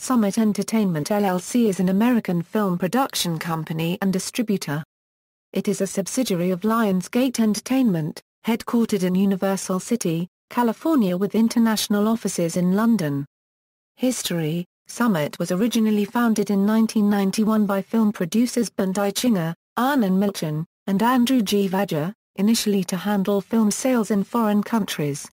Summit Entertainment LLC is an American film production company and distributor. It is a subsidiary of Lionsgate Entertainment, headquartered in Universal City, California with international offices in London. History: Summit was originally founded in 1991 by film producers Bernd Eichinger, Arnon Milchan, and Andrew G. Vajja, initially to handle film sales in foreign countries.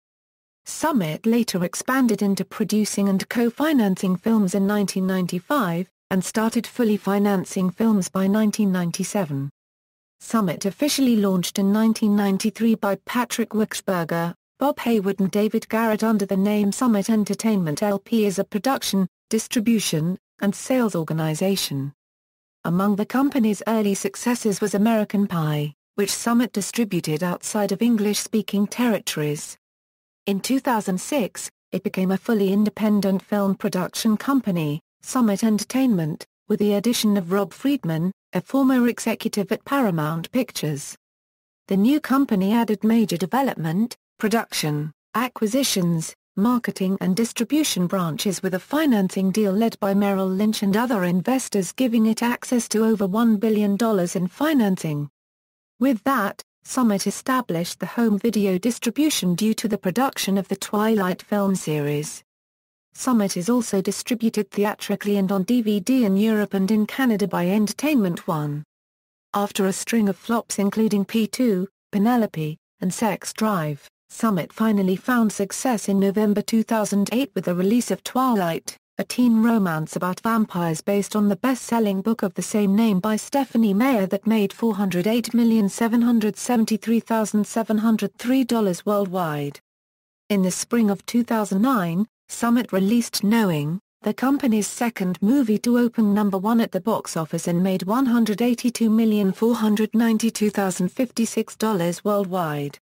Summit later expanded into producing and co-financing films in 1995, and started fully financing films by 1997. Summit officially launched in 1993 by Patrick Wichsberger, Bob Hayward and David Garrett under the name Summit Entertainment LP as a production, distribution, and sales organization. Among the company's early successes was American Pie, which Summit distributed outside of English-speaking territories. In 2006, it became a fully independent film production company, Summit Entertainment, with the addition of Rob Friedman, a former executive at Paramount Pictures. The new company added major development, production, acquisitions, marketing and distribution branches with a financing deal led by Merrill Lynch and other investors, giving it access to over $1 billion in financing. With that, Summit established the home video distribution due to the production of the Twilight film series. Summit is also distributed theatrically and on DVD in Europe and in Canada by Entertainment One. After a string of flops including P2, Penelope, and Sex Drive, Summit finally found success in November 2008 with the release of Twilight, a teen romance about vampires based on the best-selling book of the same name by Stephanie Meyer that made $408,773,703 worldwide. In the spring of 2009, Summit released Knowing, the company's second movie to open number one at the box office and made $182,492,056 worldwide.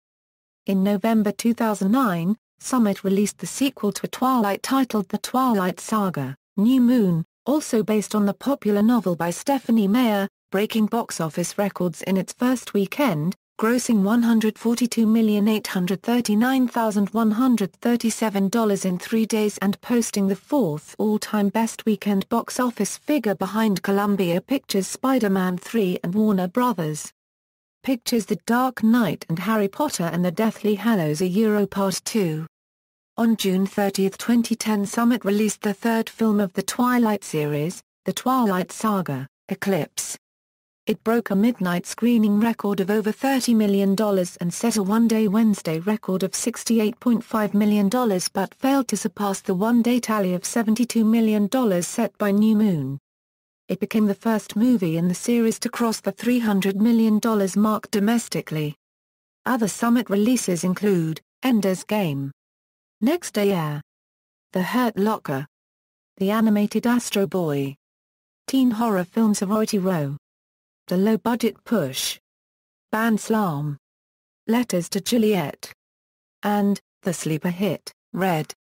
In November 2009, Summit released the sequel to Twilight titled The Twilight Saga, New Moon, also based on the popular novel by Stephanie Meyer, breaking box office records in its first weekend, grossing $142,839,137 in 3 days and posting the fourth all-time best weekend box office figure behind Columbia Pictures' Spider-Man 3 and Warner Bros. Pictures' The Dark Knight and Harry Potter and the Deathly Hallows Part 2. On June 30, 2010, Summit released the third film of the Twilight series, The Twilight Saga, Eclipse. It broke a midnight screening record of over $30 million and set a one-day Wednesday record of $68.5 million but failed to surpass the one-day tally of $72 million set by New Moon. It became the first movie in the series to cross the $300 million mark domestically. Other Summit releases include Ender's Game, Next Day Air, The Hurt Locker, The Animated Astro Boy, teen horror film Sorority Row, The Low Budget Push, Band Slam, Letters to Juliet, and the sleeper hit, Red.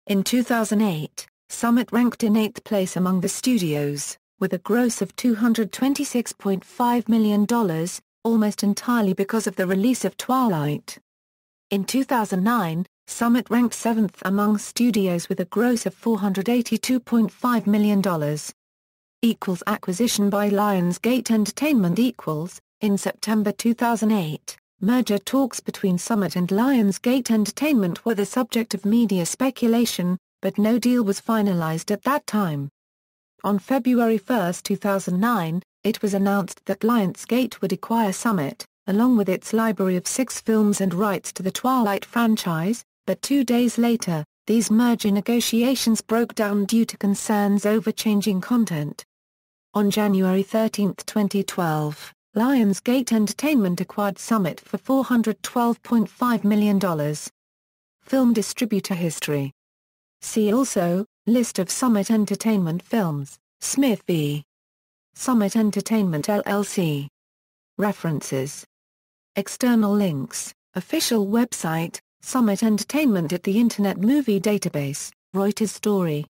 In 2008, Summit ranked in 8th place among the studios, with a gross of $226.5 million, almost entirely because of the release of Twilight. In 2009, Summit ranked 7th among studios with a gross of $482.5 million. Acquisition by Lionsgate Entertainment. In September 2008, merger talks between Summit and Lionsgate Entertainment were the subject of media speculation, but no deal was finalized at that time. On February 1, 2009, it was announced that Lionsgate would acquire Summit, along with its library of 6 films and rights to the Twilight franchise, but 2 days later, these merger negotiations broke down due to concerns over changing content. On January 13, 2012, Lionsgate Entertainment acquired Summit for $412.5 million. Film distributor history. See also, List of Summit Entertainment films, Smith v. Summit Entertainment LLC. References. External links, official website, Summit Entertainment at the Internet Movie Database, Reuters story.